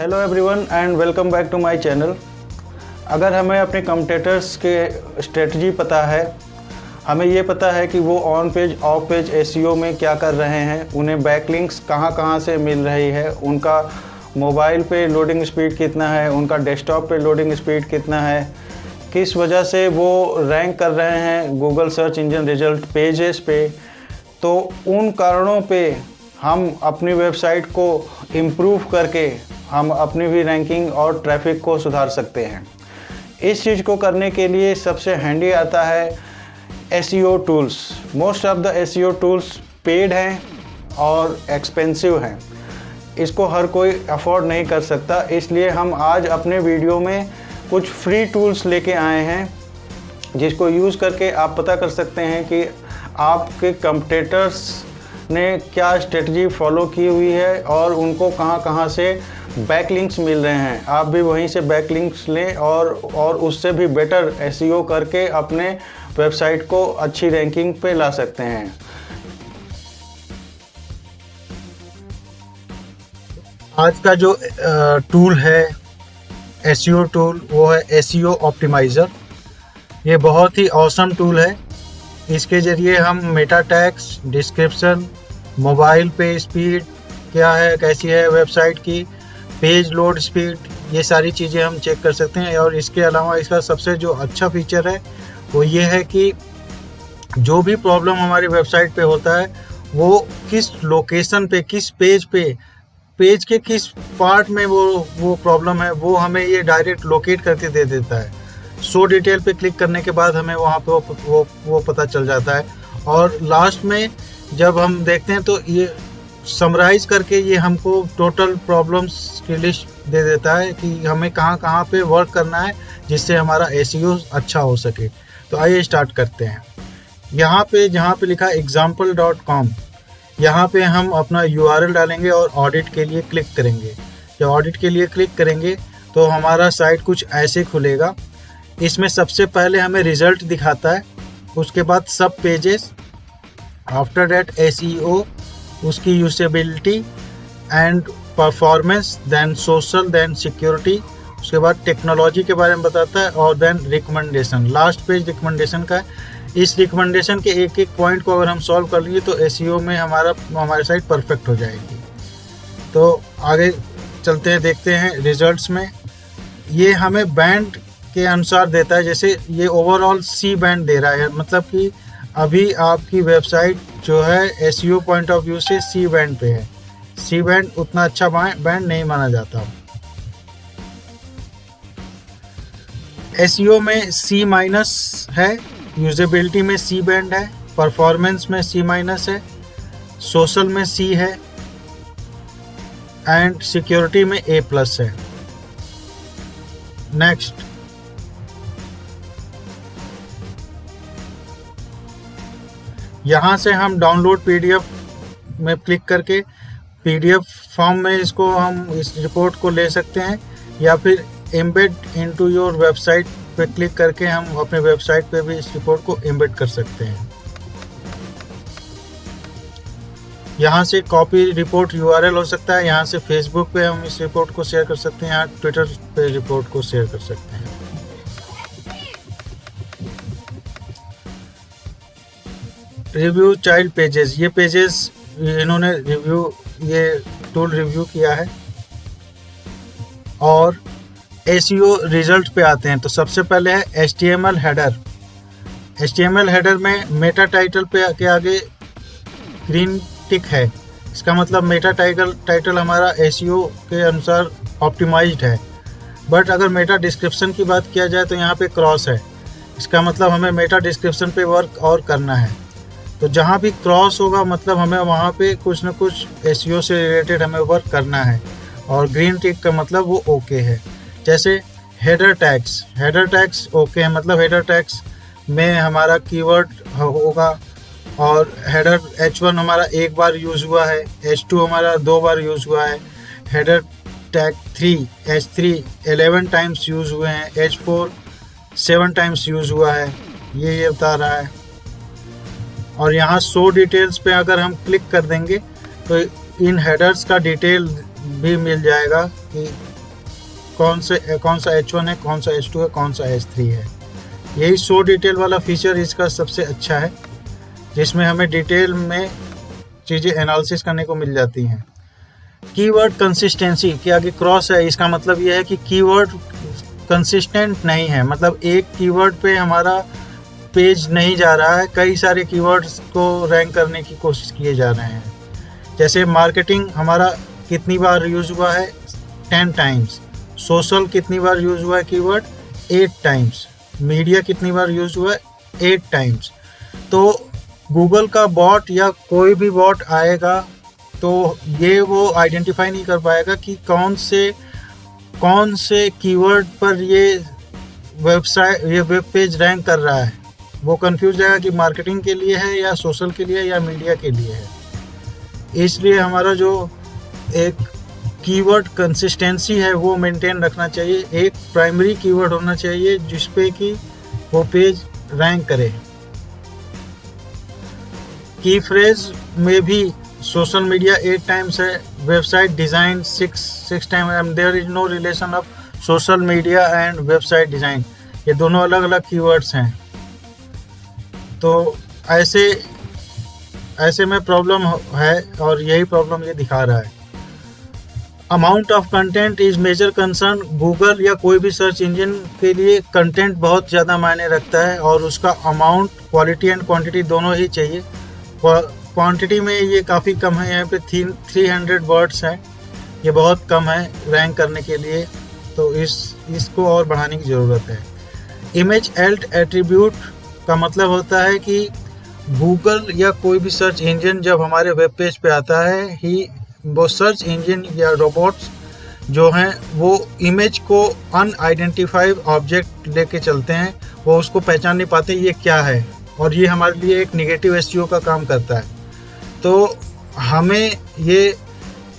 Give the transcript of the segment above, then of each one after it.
Hello everyone and welcome back to my channel. अगर हमें अपने कॉम्पिटिटर्स के स्ट्रेटजी पता है, हमें ये पता है कि वो on page of page SEO में क्या कर रहे हैं, उन्हें बैकलिंक्स कहाँ से मिल रही है, उनका मोबाइल पे लोडिंग स्पीड कितना है, उनका डेस्कटॉप पे लोडिंग स्पीड कितना है, किस वजह से वो रैंक कर रहे हैं Google search engine result pages पे, तो उन कारणों पे हम अपनी वेबसाइट को इम्प्रूव करके हम अपनी भी रैंकिंग और ट्रैफिक को सुधार सकते हैं। इस चीज़ को करने के लिए सबसे हैंडी आता है SEO tools. Most of the SEO tools paid हैं और एक्सपेंसिव हैं, इसको हर कोई अफोर्ड नहीं कर सकता। इसलिए हम आज अपने वीडियो में कुछ फ्री टूल्स लेके आए हैं जिसको यूज़ करके आप पता कर सकते हैं कि आपके कंपटीटर्स ने क्या स्ट्रेटजी फॉलो की हुई है और उनको कहाँ से बैकलिंक्स मिल रहे हैं। आप भी वहीं से बैकलिंक्स लें और उससे भी बेटर एसईओ करके अपने वेबसाइट को अच्छी रैंकिंग पे ला सकते हैं। आज का जो टूल है एसईओ टूल वो है एसईओ ऑप्टिमाइज़र। ये बहुत ही ऑसम टूल है। इसके ज़रिए हम मेटा टैग्स, डिस्क्रिप्शन, मोबाइल पे स्पीड क्या है, कैसी है वेबसाइट की, पेज लोड स्पीड, ये सारी चीज़ें हम चेक कर सकते हैं। और इसके अलावा इसका सबसे जो अच्छा फीचर है वो ये है कि जो भी प्रॉब्लम हमारी वेबसाइट पे होता है वो किस लोकेशन पे, किस पेज पे, पेज के किस पार्ट में वो प्रॉब्लम है वो हमें ये डायरेक्ट लोकेट करके दे देता है। शो डिटेल पे क्लिक करने के बाद हमें वहाँ पे वो पता चल जाता है। और लास्ट में जब हम देखते हैं तो ये समराइज़ करके ये हमको टोटल प्रॉब्लम्स की लिस्ट दे देता है कि हमें कहाँ पे वर्क करना है जिससे हमारा एसईओ अच्छा हो सके। तो आइए स्टार्ट करते हैं। यहाँ पे जहाँ पे लिखा example.com, यहाँ पे हम अपना URL डालेंगे और ऑडिट के लिए क्लिक करेंगे। जब ऑडिट के लिए क्लिक करेंगे तो हमारा साइट कुछ ऐसे खुलेगा। इसमें सबसे पहले हमें रिजल्ट दिखाता है, उसके बाद सब पेजेस, आफ्टर दैट एसईओ, उसकी usability and performance, then social, then security, उसके बाद टेक्नोलॉजी के बारे में बताता है और then recommendation. Last page recommendation का है। इस रिकमेंडेशन के एक एक पॉइंट को अगर हम सॉल्व कर लेंगे तो एसईओ में हमारी साइट परफेक्ट हो जाएगी। तो आगे चलते हैं, देखते हैं रिजल्ट्स में। ये हमें बैंड के अनुसार देता है। जैसे ये ओवरऑल सी बैंड दे रहा है, मतलब कि अभी आपकी वेबसाइट जो है एसईओ पॉइंट ऑफ व्यू से सी बैंड पे है। सी बैंड उतना अच्छा बैंड नहीं माना जाता। एसईओ में सी माइनस है, यूजेबिलिटी में सी बैंड है, परफॉर्मेंस में सी माइनस है, सोशल में सी है एंड सिक्योरिटी में ए प्लस है। नेक्स्ट, यहाँ से हम डाउनलोड पीडीएफ में क्लिक करके पीडीएफ फॉर्म में इसको हम इस रिपोर्ट को ले सकते हैं, या फिर एम्बेड इनटू योर वेबसाइट पे क्लिक करके हम अपने वेबसाइट पे भी इस रिपोर्ट को एम्बेड कर सकते हैं। यहाँ से कॉपी रिपोर्ट यूआरएल हो सकता है। यहाँ से फेसबुक पे हम इस रिपोर्ट को शेयर कर सकते हैं, यहाँ ट्विटर पे रिपोर्ट को शेयर कर सकते हैं। रिव्यू चाइल्ड पेजेस, ये पेजेस इन्होंने ये टूल रिव्यू किया है। और एसईओ रिजल्ट पे आते हैं तो सबसे पहले है HTML हेडर। HTML हेडर में मेटा टाइटल पे के आगे ग्रीन टिक है। इसका मतलब मेटा टाइटल हमारा एसईओ के अनुसार ऑप्टिमाइज्ड है। बट अगर मेटा डिस्क्रिप्शन की बात किया जाए तो यहाँ पे क्रॉस है। इसका मतलब हमें मेटा डिस्क्रिप्शन पे वर्क और करना है। तो जहाँ भी क्रॉस होगा मतलब हमें वहाँ पे कुछ न कुछ एसईओ से रिलेटेड हमें वर्क करना है। और ग्रीन टिक का मतलब वो ओके है। जैसे हेडर टैग्स ओके है, मतलब हेडर टैग्स में हमारा कीवर्ड होगा और हेडर H1 हमारा एक बार यूज़ हुआ है, H2 हमारा 2 बार यूज़ हुआ है, header tag H3 11 times use हुए हैं, H4 7 टाइम्स यूज़ हुआ है, ये बता रहा है। और यहाँ शो डिटेल्स पे अगर हम क्लिक कर देंगे तो इन हेडर्स का डिटेल भी मिल जाएगा कि कौन सा H1 है, कौन सा H2 है, कौन सा H3 है। यही शो डिटेल वाला फीचर इसका सबसे अच्छा है, जिसमें हमें डिटेल में चीज़ें एनालिसिस करने को मिल जाती हैं। कीवर्ड कंसिस्टेंसी के आगे क्रॉस है, इसका मतलब यह है कि कीवर्ड कंसिस्टेंट नहीं है, मतलब एक कीवर्ड पे हमारा पेज नहीं जा रहा है, कई सारे कीवर्ड्स को रैंक करने की कोशिश किए जा रहे हैं। जैसे मार्केटिंग हमारा कितनी बार यूज़ हुआ है, 10 टाइम्स। सोशल कितनी बार यूज़ हुआ है कीवर्ड, 8 टाइम्स। मीडिया कितनी बार यूज़ हुआ है, 8 टाइम्स। तो गूगल का बॉट या कोई भी बॉट आएगा तो ये वो आइडेंटिफाई नहीं कर पाएगा कि कौन से कीवर्ड पर ये वेब पेज रैंक कर रहा है। वो कंफ्यूज जाएगा कि मार्केटिंग के लिए है या सोशल के लिए या मीडिया के लिए है। इसलिए हमारा जो एक कीवर्ड कंसिस्टेंसी है वो मेंटेन रखना चाहिए। एक प्राइमरी कीवर्ड होना चाहिए जिस पे कि वो पेज रैंक करे। की फ्रेज में भी सोशल मीडिया 8 टाइम्स है, website design 6 time and there is no relation of social media and website design. ये दोनों अलग अलग कीवर्ड्स हैं। तो ऐसे में प्रॉब्लम है और यही प्रॉब्लम ये दिखा रहा है। Amount of content is major concern. Google या कोई भी सर्च इंजन के लिए कंटेंट बहुत ज़्यादा मायने रखता है और उसका अमाउंट, क्वालिटी एंड क्वांटिटी दोनों ही चाहिए। क्वांटिटी में ये काफ़ी कम है, यहाँ पे 300 वर्ड्स हैं, ये बहुत कम है रैंक करने के लिए, तो इसको और बढ़ाने की ज़रूरत है। इमेज एल्ट एट्रीब्यूट का मतलब होता है कि गूगल या कोई भी सर्च इंजन जब हमारे वेब पेज पे आता है वो सर्च इंजन या रोबोट्स जो हैं वो इमेज को अनआइडेंटिफाइड ऑब्जेक्ट लेके चलते हैं, वो उसको पहचान नहीं पाते ये क्या है, और ये हमारे लिए एक नेगेटिव एसईओ का काम करता है। तो हमें ये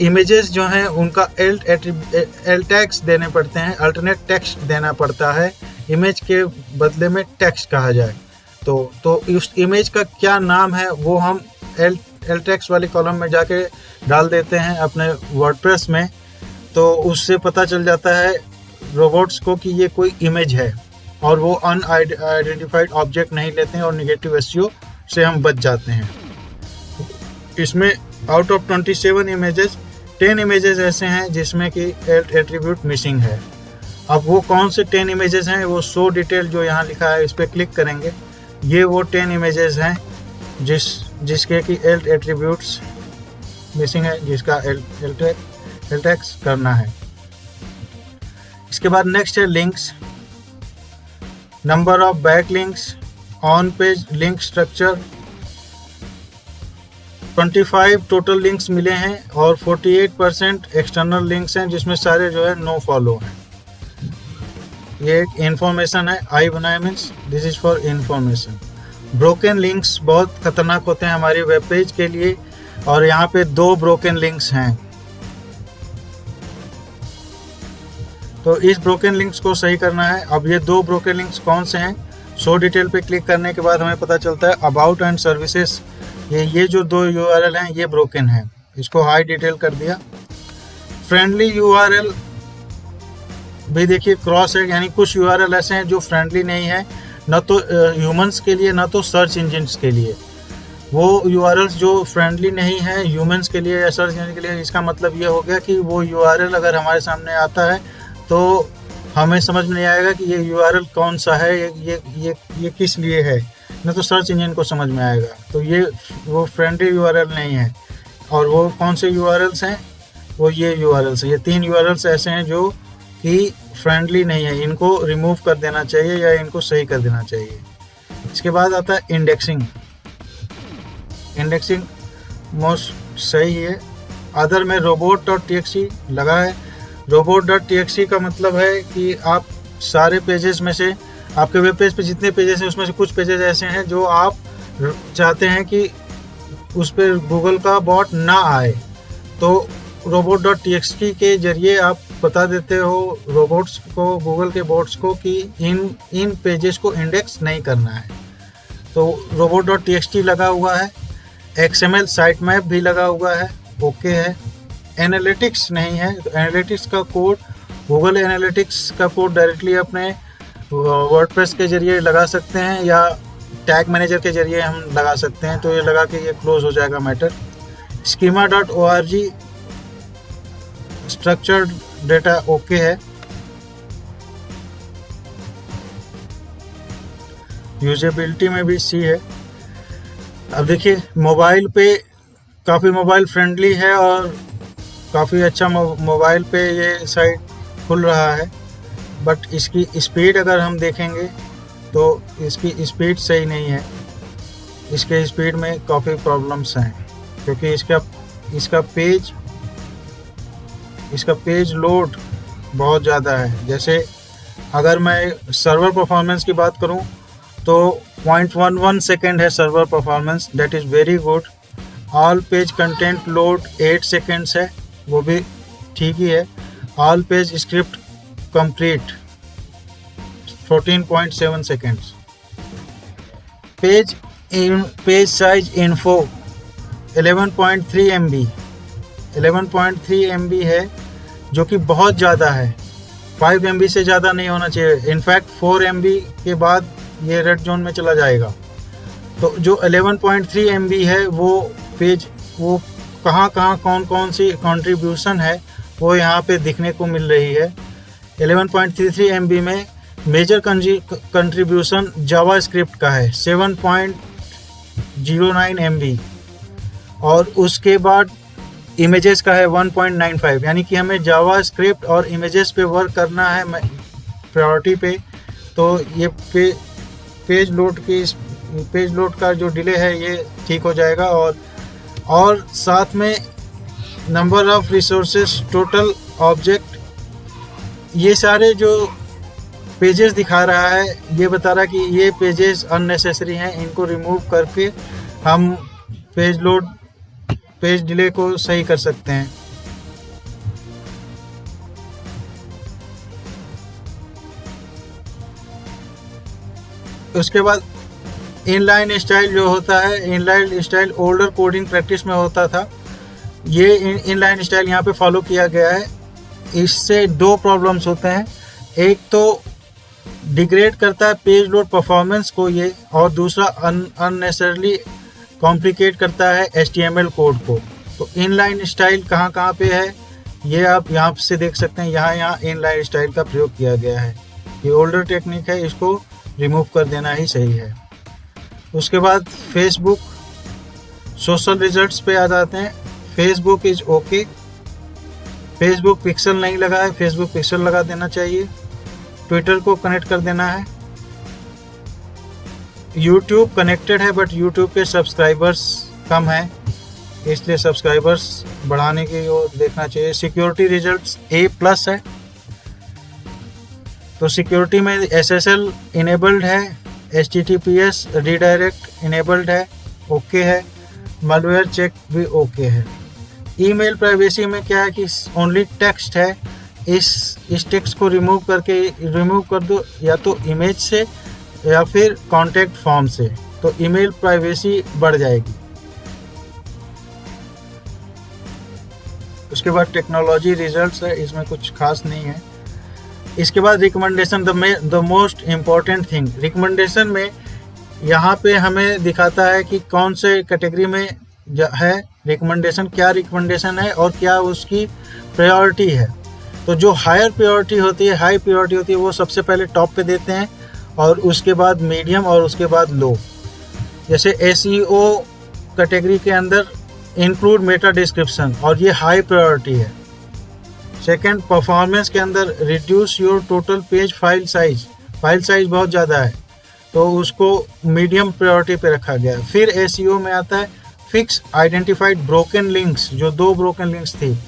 इमेजेस जो हैं उनका एल टैग्स देने पड़ते हैं, अल्टरनेट टेक्स्ट देना पड़ता है, इमेज के बदले में टेक्स्ट कहा जाए। तो उस इमेज का क्या नाम है वो हम एल टैग्स वाले कॉलम में जाके डाल देते हैं अपने वर्डप्रेस में, तो उससे पता चल जाता है रोबोट्स को कि ये कोई इमेज है और वो अनआइडेंटिफाइड ऑब्जेक्ट नहीं लेते हैं और नेगेटिव एसईओ से हम बच जाते हैं। इसमें आउट ऑफ 27 इमेजेस 10 इमेजेस ऐसे हैं जिसमें कि एट्रीब्यूट मिसिंग है। अब वो कौन से 10 इमेजेस हैं, वो शो डिटेल जो यहाँ लिखा है इस पर क्लिक करेंगे, ये वो 10 इमेजेस हैं जिसके कि एट्रीब्यूट्स मिसिंग है, जिसका एल टैग्स करना है। इसके बाद नेक्स्ट है links, number of back links, on page link structure. 25 total links मिले हैं और 48% एक्सटर्नल लिंक्स हैं जिसमें सारे जो है नो फॉलो हैं। ये एक इन्फॉर्मेशन है, आई बनाया means this is for information. Broken links बहुत खतरनाक होते हैं हमारे वेब पेज के लिए, और यहाँ पे 2 ब्रोकन लिंक्स हैं, तो इस ब्रोकन लिंक्स को सही करना है। अब ये 2 ब्रोकन लिंक्स कौन से हैं, शो डिटेल पे क्लिक करने के बाद हमें पता चलता है अबाउट एंड सर्विसेज, ये जो 2 URL हैं ये ब्रोकन हैं, इसको हाई डिटेल कर दिया। फ्रेंडली URL भी देखिए क्रॉस है, यानी कुछ URL ऐसे हैं जो फ्रेंडली नहीं है, न तो ह्यूमंस के लिए न तो सर्च इंजन्स के लिए। वो URLs जो फ्रेंडली नहीं है ह्यूमंस के लिए या सर्च इंजन के लिए, इसका मतलब ये हो गया कि वो URL अगर हमारे सामने आता है तो हमें समझ में नहीं आएगा कि ये URL कौन सा है, ये किस लिए है, न तो सर्च इंजन को समझ में आएगा। तो ये वो फ्रेंडली URL नहीं है। और वो कौन से URLs हैं, वो ये URLs हैं, ये 3 URLs ऐसे हैं जो कि फ्रेंडली नहीं है, इनको रिमूव कर देना चाहिए या इनको सही कर देना चाहिए। इसके बाद आता है इंडेक्सिंग। इंडेक्सिंग मोस्ट सही है। अदर में robot.txt लगा है। robot.txt का मतलब है कि आप सारे पेजेस में से, आपके वेब पेज पे जितने पेजेस हैं उसमें से कुछ पेजेस ऐसे हैं जो आप चाहते हैं कि उस पर गूगल का बॉट ना आए, तो robot.txt के जरिए आप बता देते हो रोबोट्स को, गूगल के बॉट्स को कि इन पेजेस को इंडेक्स नहीं करना है। तो robot.txt लगा हुआ है। XML साइट मैप भी लगा हुआ है, ओके है। एनालिटिक्स नहीं है, तो एनालिटिक्स का कोड गूगल एनालिटिक्स का कोड डायरेक्टली अपने वर्डप्रेस के जरिए लगा सकते हैं या टैग मैनेजर के जरिए हम लगा सकते हैं। तो ये लगा के ये क्लोज हो जाएगा matter. schema.org structured data okay है। यूजेबिलिटी में भी सी है। अब देखिए मोबाइल पे काफ़ी मोबाइल फ्रेंडली है और काफ़ी अच्छा मोबाइल पे ये साइट खुल रहा है, बट इसकी स्पीड अगर हम देखेंगे तो इसकी स्पीड सही नहीं है। इसके स्पीड में काफ़ी प्रॉब्लम्स हैं क्योंकि इसका पेज लोड बहुत ज़्यादा है। जैसे अगर मैं सर्वर परफॉर्मेंस की बात करूं तो 0.11 सेकेंड है server performance, that is very good. All page content load 8 seconds है, वो भी ठीक ही है। All page script complete 14.7 seconds. Page size info 11.3 MB 11.3 MB है, जो कि बहुत ज़्यादा है। 5 MB से ज़्यादा नहीं होना चाहिए। इनफैक्ट 4 MB के बाद ये रेड जोन में चला जाएगा। तो जो 11.3 MB है वो पेज, वो कहाँ कौन सी कंट्रीब्यूशन है वो यहाँ पे दिखने को मिल रही है। 11.33 MB में मेजर कंट्रीब्यूशन जावास्क्रिप्ट का है 7.09 MB, और उसके बाद इमेजेस का है 1.95। यानी कि हमें जावास्क्रिप्ट और इमेजेस पे वर्क करना है प्रायोरिटी पे। तो ये पेज लोड का जो डिले है ये ठीक हो जाएगा। और साथ में number of resources, total object, ये सारे जो पेजेस दिखा रहा है ये बता रहा है कि ये पेजेस अननेसेसरी हैं, इनको रिमूव करके हम पेज डिले को सही कर सकते हैं। उसके बाद इनलाइन स्टाइल जो होता है, inline style older coding practice में होता था, ये इनलाइन स्टाइल यहाँ पे फॉलो किया गया है। इससे दो प्रॉब्लम्स होते हैं, एक तो डिग्रेड करता है पेज लोड परफॉर्मेंस को ये, और दूसरा अननेसेसरली कॉम्प्लिकेट करता है HTML कोड को। तो इनलाइन स्टाइल कहाँ पे है ये आप यहाँ से देख सकते हैं। यहाँ इनलाइन स्टाइल का प्रयोग किया गया है। ये ओल्डर टेक्निक है, इसको रिमूव कर देना ही सही है। उसके बाद फेसबुक सोशल रिजल्ट्स पे आ जाते हैं। Facebook is okay, Facebook pixel नहीं लगा है, फेसबुक पिक्सल लगा देना चाहिए। ट्विटर को कनेक्ट कर देना है। यूट्यूब कनेक्टेड है बट यूट्यूब के सब्सक्राइबर्स कम हैं, इसलिए सब्सक्राइबर्स बढ़ाने की ओर देखना चाहिए। सिक्योरिटी रिजल्ट्स A+ है, तो सिक्योरिटी में SSL इनेबल्ड है, HTTPS रीडायरेक्ट इनेबल्ड है, ओके है। मलवेयर चेक भी ओके है। ईमेल प्राइवेसी में क्या है कि ओनली टेक्स्ट है, इस टेक्स्ट को रिमूव कर दो, या तो इमेज से या फिर कॉन्टैक्ट फॉर्म से, तो ईमेल प्राइवेसी बढ़ जाएगी। उसके बाद टेक्नोलॉजी रिजल्ट्स है, इसमें कुछ खास नहीं है। इसके बाद recommendation, the most important thing. Recommendation में यहाँ पे हमें दिखाता है कि कौन से कैटेगरी में है रिकमेंडेशन, क्या रिकमेंडेशन है और क्या उसकी प्रायोरिटी है। तो जो हाई प्रायोरिटी होती है वो सबसे पहले टॉप पे देते हैं, और उसके बाद मीडियम, और उसके बाद लो। जैसे SEO कैटेगरी के अंदर इंक्लूड मेटा डिस्क्रिप्शन, और ये हाई प्रायोरिटी है। सेकंड, परफॉर्मेंस के अंदर reduce your total page file size बहुत ज़्यादा है, तो उसको मीडियम प्रायोरिटी पे रखा गया है। फिर SEO में आता है फिक्स आइडेंटिफाइड ब्रोकन लिंक्स, जो 2 ब्रोकन लिंक्स थी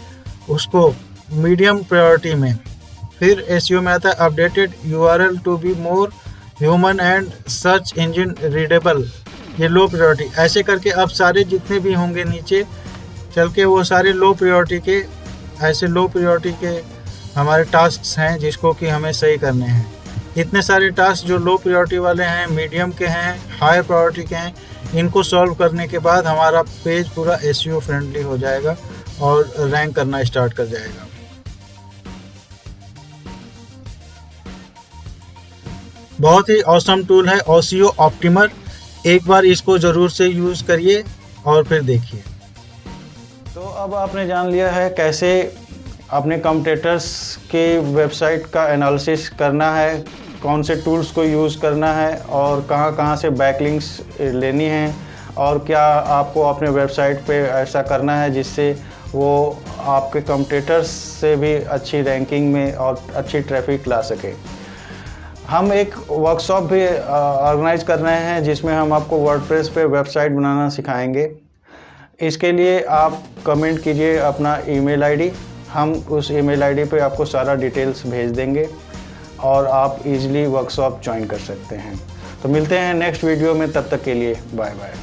उसको मीडियम प्रायोरिटी में। फिर SEO में आता है updated URL to be more human and search engine readable, ये लो प्रायोरिटी। ऐसे करके अब सारे जितने भी होंगे नीचे चल के वो सारे लो प्रायोरिटी के हमारे टास्क हैं जिसको कि हमें सही करने हैं। इतने सारे टास्क जो लो प्रायोरिटी वाले हैं, मीडियम के हैं, हाई प्रायोरिटी के हैं, इनको सॉल्व करने के बाद हमारा पेज पूरा SEO फ्रेंडली हो जाएगा और रैंक करना स्टार्ट कर जाएगा। बहुत ही ऑसम टूल है SEO ऑप्टिमर। एक बार इसको ज़रूर से यूज़ करिए और फिर देखिए। तो अब आपने जान लिया है कैसे अपने कॉम्पिटिटर्स के वेबसाइट का एनालिसिस करना है, कौन से टूल्स को यूज़ करना है और कहाँ से बैकलिंक्स लेनी है, और क्या आपको अपने वेबसाइट पे ऐसा करना है जिससे वो आपके कॉम्पिटिटर्स से भी अच्छी रैंकिंग में और अच्छी ट्रैफिक ला सके। हम एक वर्कशॉप भी ऑर्गेनाइज कर रहे हैं जिसमें हम आपको वर्डप्रेस पे वेबसाइट बनाना सिखाएंगे। इसके लिए आप कमेंट कीजिए अपना ईमेल आईडी, हम उस ईमेल आईडी पे आपको सारा डिटेल्स भेज देंगे और आप इजीली वर्कशॉप ज्वाइन कर सकते हैं। तो मिलते हैं नेक्स्ट वीडियो में, तब तक के लिए बाय बाय।